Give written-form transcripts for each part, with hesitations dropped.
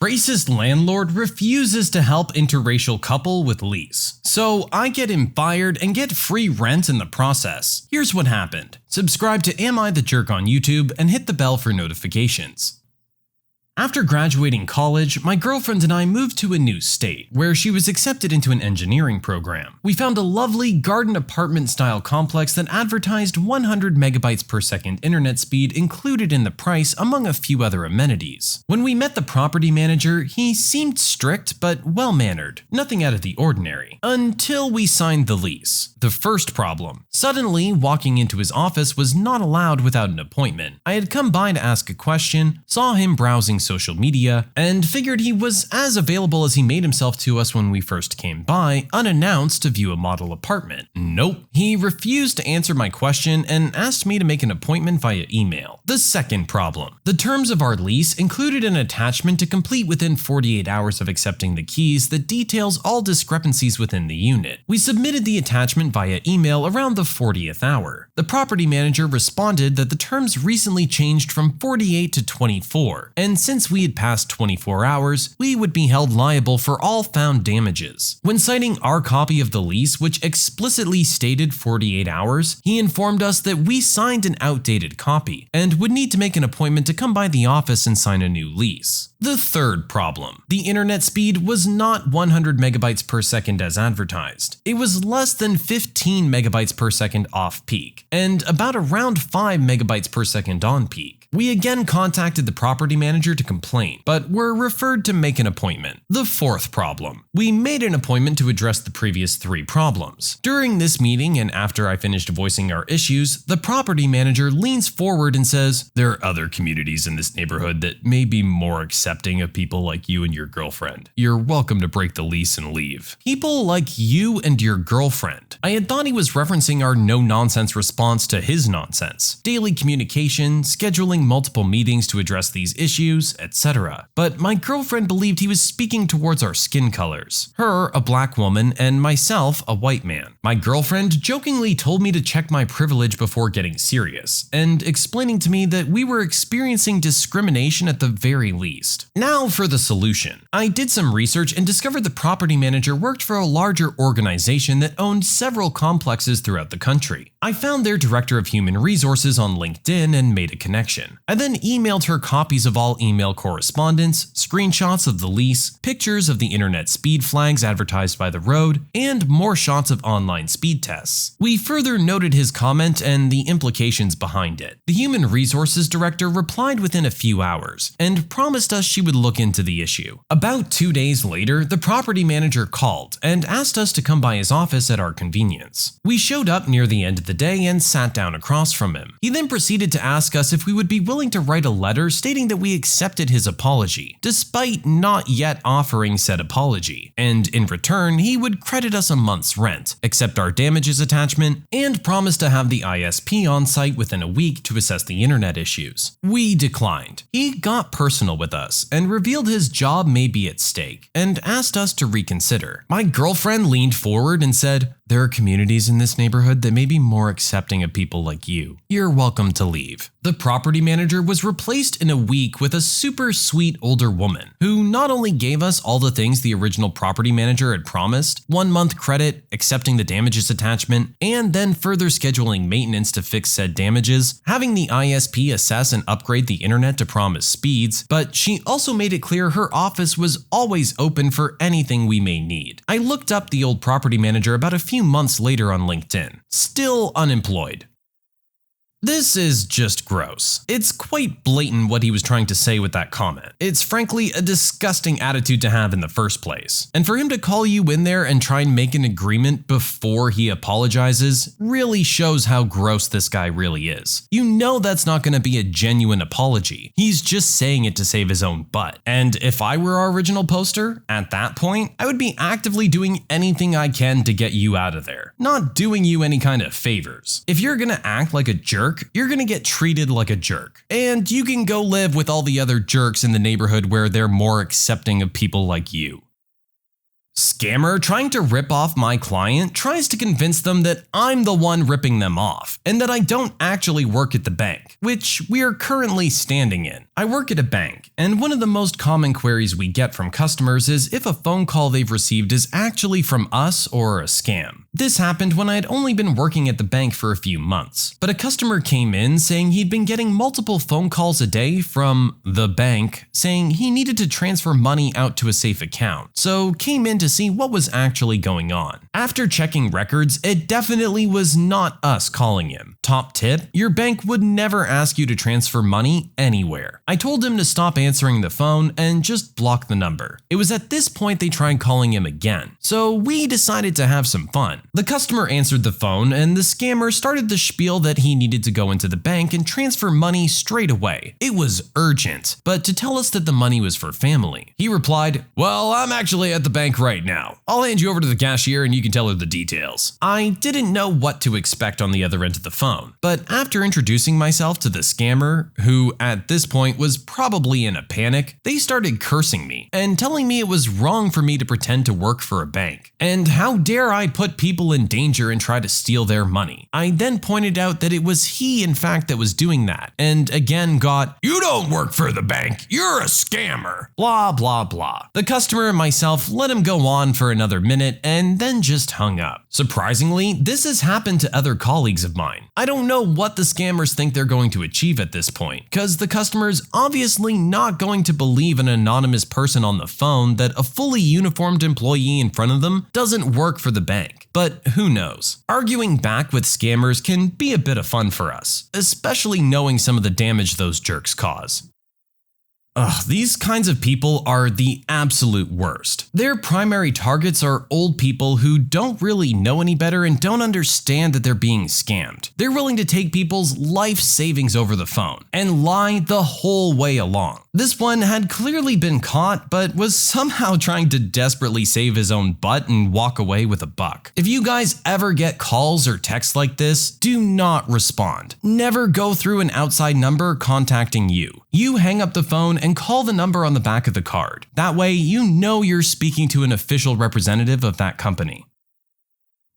Racist landlord refuses to help interracial couple with lease. So I get him fired and get free rent in the process. Here's what happened. Subscribe to Am I the Jerk on YouTube and hit the bell for notifications. After graduating college, my girlfriend and I moved to a new state, where she was accepted into an engineering program. We found a lovely garden apartment-style complex that advertised 100 megabytes per second internet speed included in the price, among a few other amenities. When we met the property manager, he seemed strict but well-mannered, nothing out of the ordinary, until we signed the lease. The first problem. Suddenly, walking into his office was not allowed without an appointment. I had come by to ask a question, saw him browsing social media, and figured he was as available as he made himself to us when we first came by, unannounced to view a model apartment. Nope. He refused to answer my question and asked me to make an appointment via email. The second problem. The terms of our lease included an attachment to complete within 48 hours of accepting the keys that details all discrepancies within the unit. We submitted the attachment via email around the 40th hour. The property manager responded that the terms recently changed from 48 to 24, and since we had passed 24 hours, we would be held liable for all found damages. When citing our copy of the lease, which explicitly stated 48 hours, he informed us that we signed an outdated copy and would need to make an appointment to come by the office and sign a new lease. The third problem. The internet speed was not 100 megabytes per second as advertised. It was less than 15 megabytes per second off-peak, and about around 5 megabytes per second on-peak. We again contacted the property manager to complain, but were referred to make an appointment. The fourth problem. We made an appointment to address the previous three problems. During this meeting, and after I finished voicing our issues, the property manager leans forward and says, "There are other communities in this neighborhood that may be more accepting of people like you and your girlfriend. You're welcome to break the lease and leave." People like you and your girlfriend. I had thought he was referencing our no-nonsense response to his nonsense. Daily communication, scheduling multiple meetings to address these issues, etc. But my girlfriend believed he was speaking towards our skin colors. Her, a black woman, and myself, a white man. My girlfriend jokingly told me to check my privilege before getting serious, and explaining to me that we were experiencing discrimination at the very least. Now for the solution. I did some research and discovered the property manager worked for a larger organization that owned several complexes throughout the country. I found their director of human resources on LinkedIn and made a connection. I then emailed her copies of all email correspondence, screenshots of the lease, pictures of the internet speed flags advertised by the road, and more shots of online speed tests. We further noted his comment and the implications behind it. The human resources director replied within a few hours and promised us she would look into the issue. About 2 days later, the property manager called and asked us to come by his office at our convenience. We showed up near the end of the day and sat down across from him. He then proceeded to ask us if we would be willing to write a letter stating that we accepted his apology, despite not yet offering said apology, and in return he would credit us a month's rent, accept our damages attachment, and promise to have the ISP on site within a week to assess the internet issues. We declined. He got personal with us and revealed his job may be at stake, and asked us to reconsider. My girlfriend leaned forward and said, "There are communities in this neighborhood that may be more accepting of people like you. You're welcome to leave." The property manager was replaced in a week with a super sweet older woman who not only gave us all the things the original property manager had promised, 1 month credit, accepting the damages attachment, and then further scheduling maintenance to fix said damages, having the ISP assess and upgrade the internet to promised speeds, but she also made it clear her office was always open for anything we may need. I looked up the old property manager about a few months later on LinkedIn. Still unemployed. This is just gross. It's quite blatant what he was trying to say with that comment. It's frankly a disgusting attitude to have in the first place. And for him to call you in there and try and make an agreement before he apologizes really shows how gross this guy really is. You know that's not going to be a genuine apology. He's just saying it to save his own butt. And if I were our original poster, at that point, I would be actively doing anything I can to get you out of there. Not doing you any kind of favors. If you're going to act like a jerk, you're gonna get treated like a jerk. And you can go live with all the other jerks in the neighborhood where they're more accepting of people like you. Scammer trying to rip off my client tries to convince them that I'm the one ripping them off and that I don't actually work at the bank, which we are currently standing in. I work at a bank, and one of the most common queries we get from customers is if a phone call they've received is actually from us or a scam. This happened when I had only been working at the bank for a few months, but a customer came in saying he'd been getting multiple phone calls a day from the bank saying he needed to transfer money out to a safe account, so came in to see what was actually going on. After checking records, it definitely was not us calling him. Top tip, your bank would never ask you to transfer money anywhere. I told him to stop answering the phone and just block the number. It was at this point they tried calling him again, so we decided to have some fun. The customer answered the phone and the scammer started the spiel that he needed to go into the bank and transfer money straight away. It was urgent, but to tell us that the money was for family. He replied, "Well, I'm actually at the bank right now. I'll hand you over to the cashier and you can tell her the details." I didn't know what to expect on the other end of the phone, but after introducing myself to the scammer, who at this point was probably in a panic, they started cursing me and telling me it was wrong for me to pretend to work for a bank. And how dare I put people in danger and try to steal their money. I then pointed out that it was he in fact that was doing that, and again got, "You don't work for the bank, you're a scammer," blah blah blah. The customer and myself let him go on for another minute and then just hung up. Surprisingly, this has happened to other colleagues of mine. I don't know what the scammers think they're going to achieve at this point, because the customer's obviously not going to believe an anonymous person on the phone that a fully uniformed employee in front of them doesn't work for the bank. But who knows? Arguing back with scammers can be a bit of fun for us, especially knowing some of the damage those jerks cause. These kinds of people are the absolute worst. Their primary targets are old people who don't really know any better and don't understand that they're being scammed. They're willing to take people's life savings over the phone and lie the whole way along. This one had clearly been caught, but was somehow trying to desperately save his own butt and walk away with a buck. If you guys ever get calls or texts like this, do not respond. Never go through an outside number contacting you. You hang up the phone and call the number on the back of the card. That way you know you're speaking to an official representative of that company.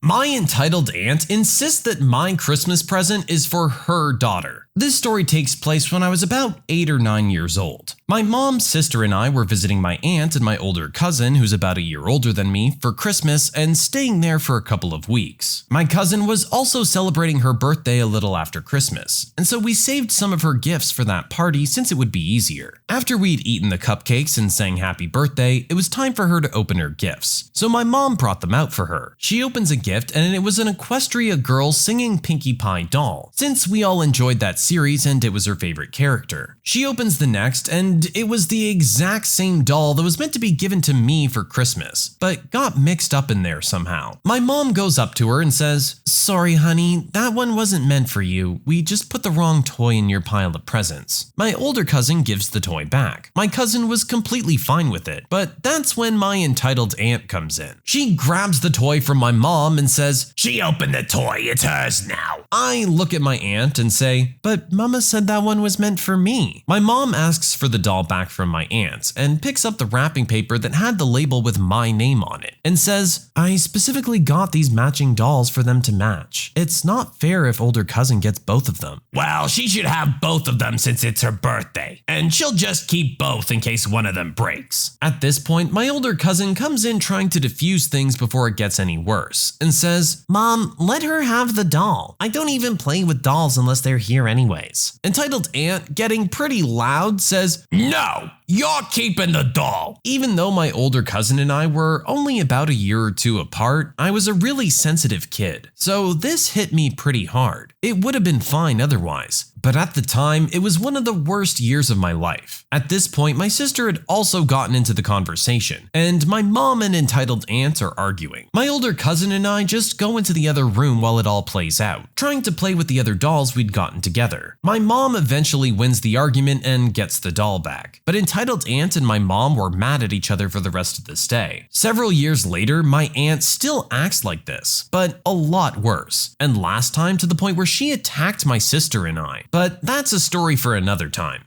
My entitled aunt insists that my Christmas present is for her daughter. This story takes place when I was about 8 or 9 years old. My mom, sister, and I were visiting my aunt and my older cousin, who's about a year older than me, for Christmas and staying there for a couple of weeks. My cousin was also celebrating her birthday a little after Christmas, and so we saved some of her gifts for that party since it would be easier. After we'd eaten the cupcakes and sang happy birthday, it was time for her to open her gifts, so my mom brought them out for her. She opens a gift and it was an Equestria girl singing Pinkie Pie doll, since we all enjoyed that series and it was her favorite character. She opens the next and it was the exact same doll that was meant to be given to me for Christmas, but got mixed up in there somehow. My mom goes up to her and says, "Sorry honey, that one wasn't meant for you. We just put the wrong toy in your pile of presents." My older cousin gives the toy back. My cousin was completely fine with it, but that's when my entitled aunt comes in. She grabs the toy from my mom and says, "She opened the toy, it's hers now." I look at my aunt and say, "But Mama said that one was meant for me." My mom asks for the doll back from my aunt and picks up the wrapping paper that had the label with my name on it and says, "I specifically got these matching dolls for them to match. It's not fair if older cousin gets both of them." "Well, she should have both of them since it's her birthday, and she'll just keep both in case one of them breaks." At this point, my older cousin comes in trying to defuse things before it gets any worse and says, "Mom, let her have the doll. I don't even play with dolls unless they're here anyways." Entitled aunt, getting pretty loud, says, "No, you're keeping the doll." Even though my older cousin and I were only about a year or two apart, I was a really sensitive kid, so this hit me pretty hard. It would have been fine otherwise, but at the time, it was one of the worst years of my life. At this point, my sister had also gotten into the conversation, and my mom and entitled aunt are arguing. My older cousin and I just go into the other room while it all plays out, trying to play with the other dolls we'd gotten together. My mom eventually wins the argument and gets the doll back, but entitled aunt and my mom were mad at each other for the rest of the stay. Several years later, my aunt still acts like this, but a lot worse, and last time to the point where she attacked my sister and I. But that's a story for another time.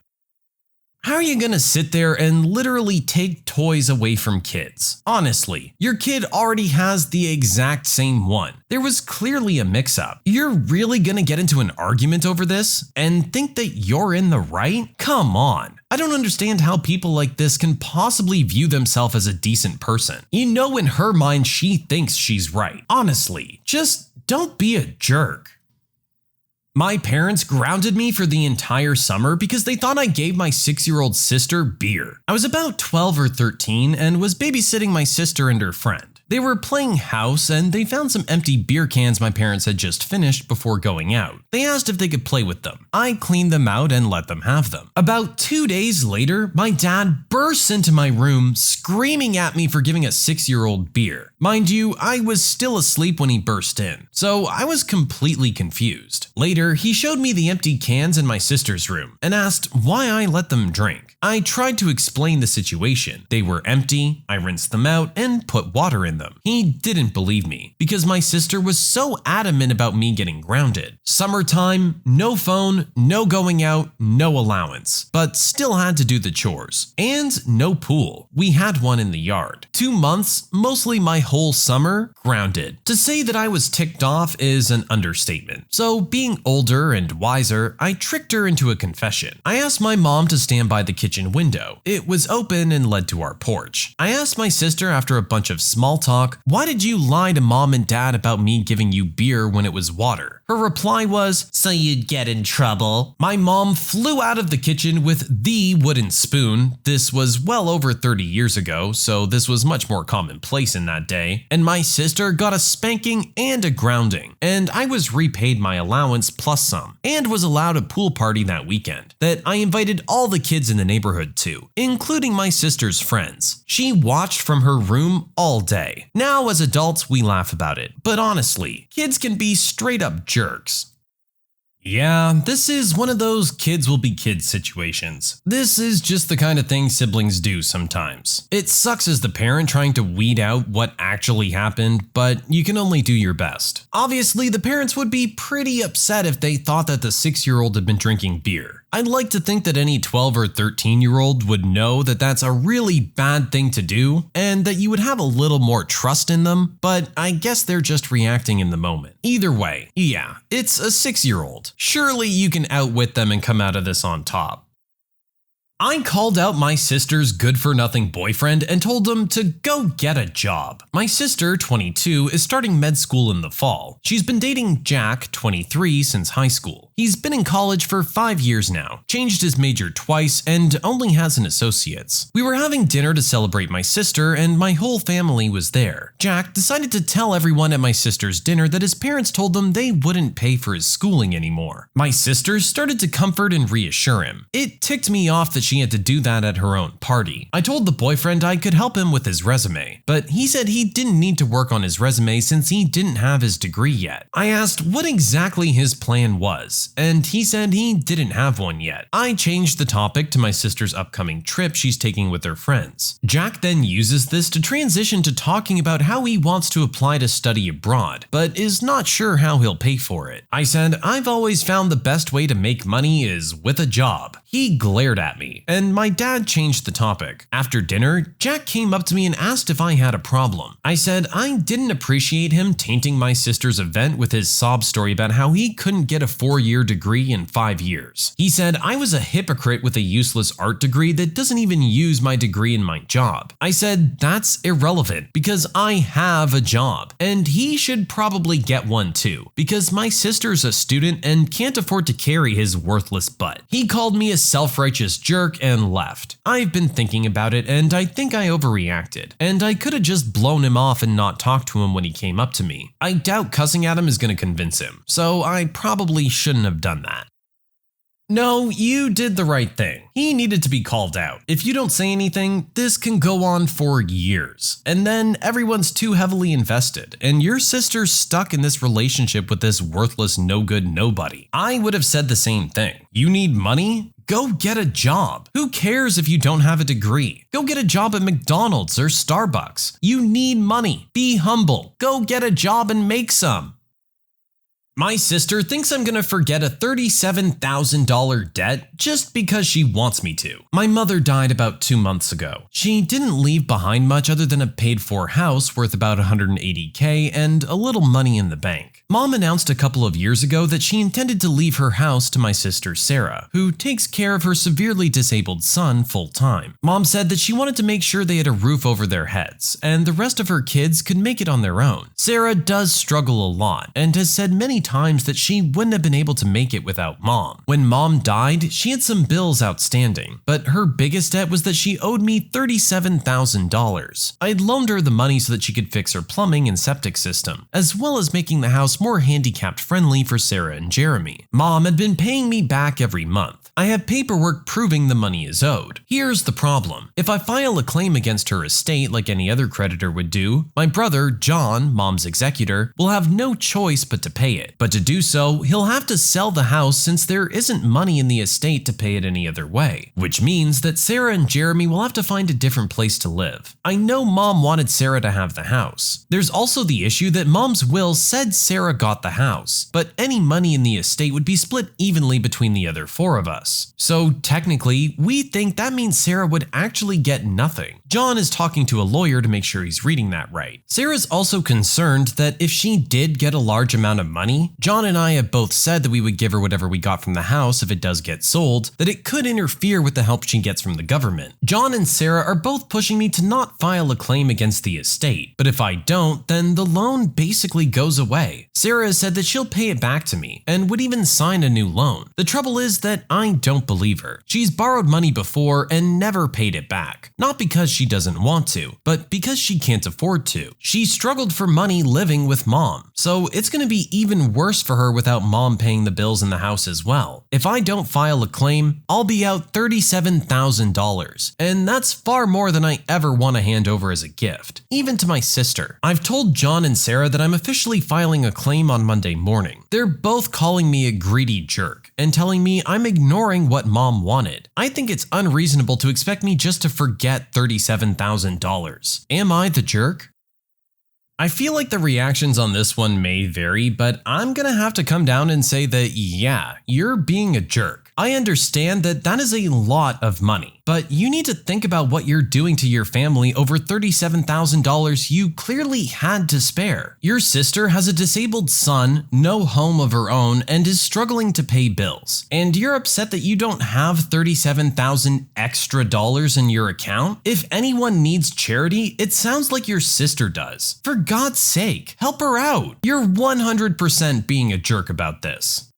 How are you gonna sit there and literally take toys away from kids? Honestly, your kid already has the exact same one. There was clearly a mix-up. You're really gonna get into an argument over this and think that you're in the right? Come on. I don't understand how people like this can possibly view themselves as a decent person. You know, in her mind, she thinks she's right. Honestly, just don't be a jerk. My parents grounded me for the entire summer because they thought I gave my 6-year-old sister beer. I was about 12 or 13 and was babysitting my sister and her friend. They were playing house and they found some empty beer cans my parents had just finished before going out. They asked if they could play with them. I cleaned them out and let them have them. About 2 days later, my dad bursts into my room screaming at me for giving a 6-year-old beer. Mind you, I was still asleep when he burst in, so I was completely confused. Later, he showed me the empty cans in my sister's room and asked why I let them drink. I tried to explain the situation. They were empty, I rinsed them out, and put water in them. He didn't believe me because my sister was so adamant about me getting grounded. Summertime, no phone, no going out, no allowance, but still had to do the chores. And no pool. We had one in the yard. 2 months, mostly my whole summer, grounded. To say that I was ticked off is an understatement. So being older and wiser, I tricked her into a confession. I asked my mom to stand by the kitchen window. It was open and led to our porch. I asked my sister after a bunch of small talk, "Why did you lie to mom and dad about me giving you beer when it was water?" Her reply was, "So you'd get in trouble." My mom flew out of the kitchen with the wooden spoon. This was well over 30 years ago, so this was much more commonplace in that day. And my sister got a spanking and a grounding. And I was repaid my allowance plus some, and was allowed a pool party that weekend that I invited all the kids in the neighborhood to, including my sister's friends. She watched from her room all day. Now as adults, we laugh about it, but honestly, kids can be straight up jerks. Yeah, this is one of those kids will be kids situations. This is just the kind of thing siblings do sometimes. It sucks as the parent trying to weed out what actually happened, but you can only do your best. Obviously, the parents would be pretty upset if they thought that the 6-year-old had been drinking beer. I'd like to think that any 12 or 13-year-old would know that that's a really bad thing to do and that you would have a little more trust in them, but I guess they're just reacting in the moment. Either way, yeah, it's a 6-year-old. Surely you can outwit them and come out of this on top. I called out my sister's good-for-nothing boyfriend and told him to go get a job. My sister, 22, is starting med school in the fall. She's been dating Jack, 23, since high school. He's been in college for 5 years now, changed his major twice, and only has an associate's. We were having dinner to celebrate my sister, and my whole family was there. Jack decided to tell everyone at my sister's dinner that his parents told them they wouldn't pay for his schooling anymore. My sister started to comfort and reassure him. It ticked me off that she had to do that at her own party. I told the boyfriend I could help him with his resume, but he said he didn't need to work on his resume since he didn't have his degree yet. I asked what exactly his plan was, and he said he didn't have one yet. I changed the topic to my sister's upcoming trip she's taking with her friends. Jack then uses this to transition to talking about how he wants to apply to study abroad, but is not sure how he'll pay for it. I said, "I've always found the best way to make money is with a job." He glared at me, and my dad changed the topic. After dinner, Jack came up to me and asked if I had a problem. I said I didn't appreciate him tainting my sister's event with his sob story about how he couldn't get a 4-year degree in 5 years. He said I was a hypocrite with a useless art degree that doesn't even use my degree in my job. I said that's irrelevant because I have a job, and he should probably get one too, because my sister's a student and can't afford to carry his worthless butt. He called me a self-righteous jerk and left. I've been thinking about it and I think I overreacted, and I could have just blown him off and not talked to him when he came up to me. I doubt cussing at him is going to convince him, so I probably shouldn't have done that. No, you did the right thing. He needed to be called out. If you don't say anything, this can go on for years. And then everyone's too heavily invested, and your sister's stuck in this relationship with this worthless no-good nobody. I would have said the same thing. You need money? Go get a job. Who cares if you don't have a degree? Go get a job at McDonald's or Starbucks. You need money. Be humble. Go get a job and make some. My sister thinks I'm gonna forget a $37,000 debt just because she wants me to. My mother died about 2 months ago. She didn't leave behind much other than a paid-for house worth about $180K and a little money in the bank. Mom announced a couple of years ago that she intended to leave her house to my sister Sarah, who takes care of her severely disabled son full-time. Mom said that she wanted to make sure they had a roof over their heads, and the rest of her kids could make it on their own. Sarah does struggle a lot, and has said many times that she wouldn't have been able to make it without Mom. When Mom died, she had some bills outstanding, but her biggest debt was that she owed me $37,000. I'd loaned her the money so that she could fix her plumbing and septic system, as well as making the house more handicapped friendly for Sarah and Jeremy. Mom had been paying me back every month. I have paperwork proving the money is owed. Here's the problem. If I file a claim against her estate like any other creditor would do, my brother, John, Mom's executor, will have no choice but to pay it. But to do so, he'll have to sell the house since there isn't money in the estate to pay it any other way, which means that Sarah and Jeremy will have to find a different place to live. I know Mom wanted Sarah to have the house. There's also the issue that Mom's will said Sarah got the house, but any money in the estate would be split evenly between the other 4 of us. So technically, we think that means Sarah would actually get nothing. John is talking to a lawyer to make sure he's reading that right. Sarah's also concerned that if she did get a large amount of money, John and I have both said that we would give her whatever we got from the house if it does get sold, that it could interfere with the help she gets from the government. John and Sarah are both pushing me to not file a claim against the estate, but if I don't, then the loan basically goes away. Sarah has said that she'll pay it back to me and would even sign a new loan. The trouble is that I don't believe her. She's borrowed money before and never paid it back. Not because she doesn't want to, but because she can't afford to. She struggled for money living with Mom, so it's going to be even worse for her without Mom paying the bills in the house as well. If I don't file a claim, I'll be out $37,000, and that's far more than I ever want to hand over as a gift, even to my sister. I've told John and Sarah that I'm officially filing a claim on Monday morning. They're both calling me a greedy jerk and telling me I'm ignoring what Mom wanted. I think it's unreasonable to expect me just to forget $37,000. Am I the jerk? I feel like the reactions on this one may vary, but I'm gonna have to come down and say that yeah, you're being a jerk. I understand that that is a lot of money, but you need to think about what you're doing to your family over $37,000 you clearly had to spare. Your sister has a disabled son, no home of her own, and is struggling to pay bills. And you're upset that you don't have $37,000 extra dollars in your account? If anyone needs charity, it sounds like your sister does. For God's sake, help her out. You're 100% being a jerk about this.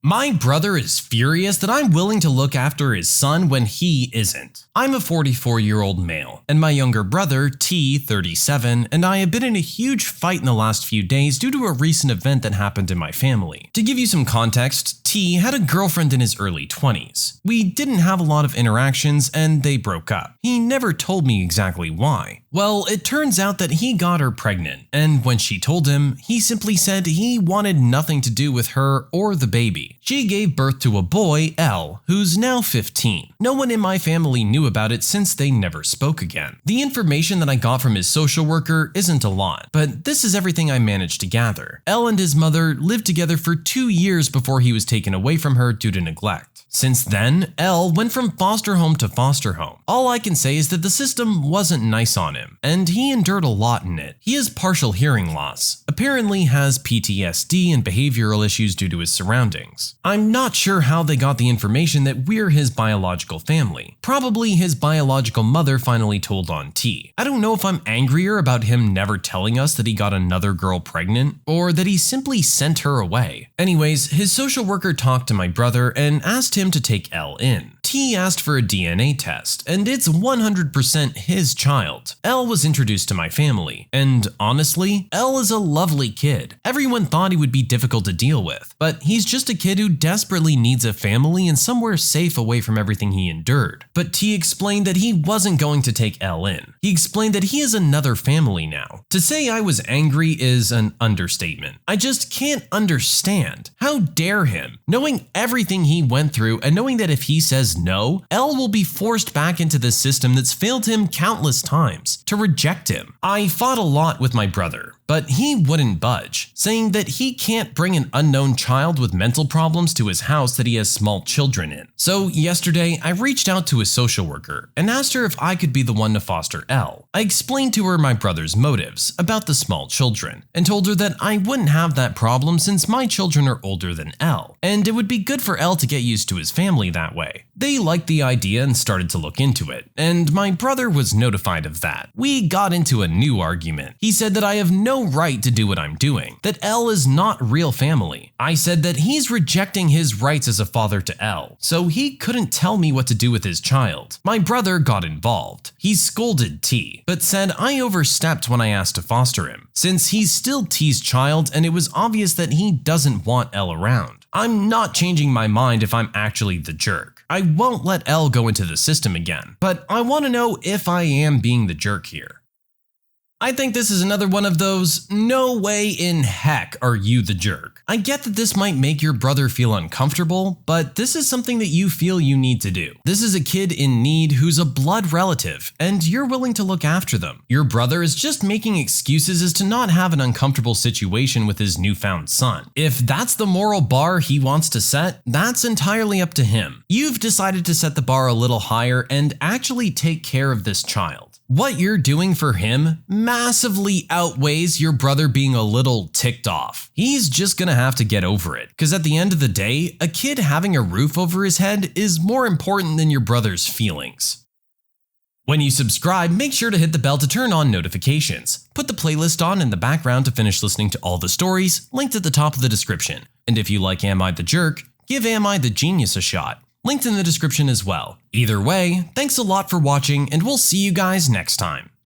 My brother is furious that I'm willing to look after his son when he isn't. I'm a 44-year-old male, and my younger brother, T, 37, and I have been in a huge fight in the last few days due to a recent event that happened in my family. To give you some context, T had a girlfriend in his early 20s. We didn't have a lot of interactions, and they broke up. He never told me exactly why. Well, it turns out that he got her pregnant, and when she told him, he simply said he wanted nothing to do with her or the baby. She gave birth to a boy, L, who's now 15. No one in my family knew about it since they never spoke again. The information that I got from his social worker isn't a lot, but this is everything I managed to gather. L and his mother lived together for 2 years before he was taken away from her due to neglect. Since then, L went from foster home to foster home. All I can say is that the system wasn't nice on him, and he endured a lot in it. He has partial hearing loss, apparently has PTSD and behavioral issues due to his surroundings. I'm not sure how they got the information that we're his biological family. Probably his biological mother finally told on T. I don't know if I'm angrier about him never telling us that he got another girl pregnant, or that he simply sent her away. Anyways, his social worker talked to my brother and asked him to take L in. T asked for a DNA test, and it's 100% his child. L was introduced to my family, and honestly, L is a lovely kid. Everyone thought he would be difficult to deal with, but he's just a kid who desperately needs a family and somewhere safe away from everything he endured. But T explained that he wasn't going to take L in. He explained that he has another family now. To say I was angry is an understatement. I just can't understand. How dare him? Knowing everything he went through and knowing that if he says no, L will be forced back into the system that's failed him countless times, to reject him. I fought a lot with my brother. but he wouldn't budge, saying that he can't bring an unknown child with mental problems to his house that he has small children in. So yesterday, I reached out to his social worker and asked her if I could be the one to foster Elle. I explained to her my brother's motives about the small children and told her that I wouldn't have that problem since my children are older than Elle, and it would be good for Elle to get used to his family that way. They liked the idea and started to look into it, and my brother was notified of that. We got into a new argument. He said that I have no right to do what I'm doing, that Elle is not real family. I said that he's rejecting his rights as a father to Elle, so he couldn't tell me what to do with his child. My brother got involved. He scolded T, but said I overstepped when I asked to foster him, since he's still T's child and it was obvious that he doesn't want Elle around. I'm not changing my mind if I'm actually the jerk. I won't let Elle go into the system again, but I want to know if I am being the jerk here. I think this is another one of those, no way in heck are you the jerk. I get that this might make your brother feel uncomfortable, but this is something that you feel you need to do. This is a kid in need who's a blood relative, and you're willing to look after them. Your brother is just making excuses as to not have an uncomfortable situation with his newfound son. If that's the moral bar he wants to set, that's entirely up to him. You've decided to set the bar a little higher and actually take care of this child. What you're doing for him massively outweighs your brother being a little ticked off. He's just gonna have to get over it, because at the end of the day, a kid having a roof over his head is more important than your brother's feelings. When you subscribe, make sure to hit the bell to turn on notifications. Put the playlist on in the background to finish listening to all the stories, linked at the top of the description. And if you like Am I the Jerk, give Am I the Genius a shot. Linked in the description as well. Either way, thanks a lot for watching, and we'll see you guys next time.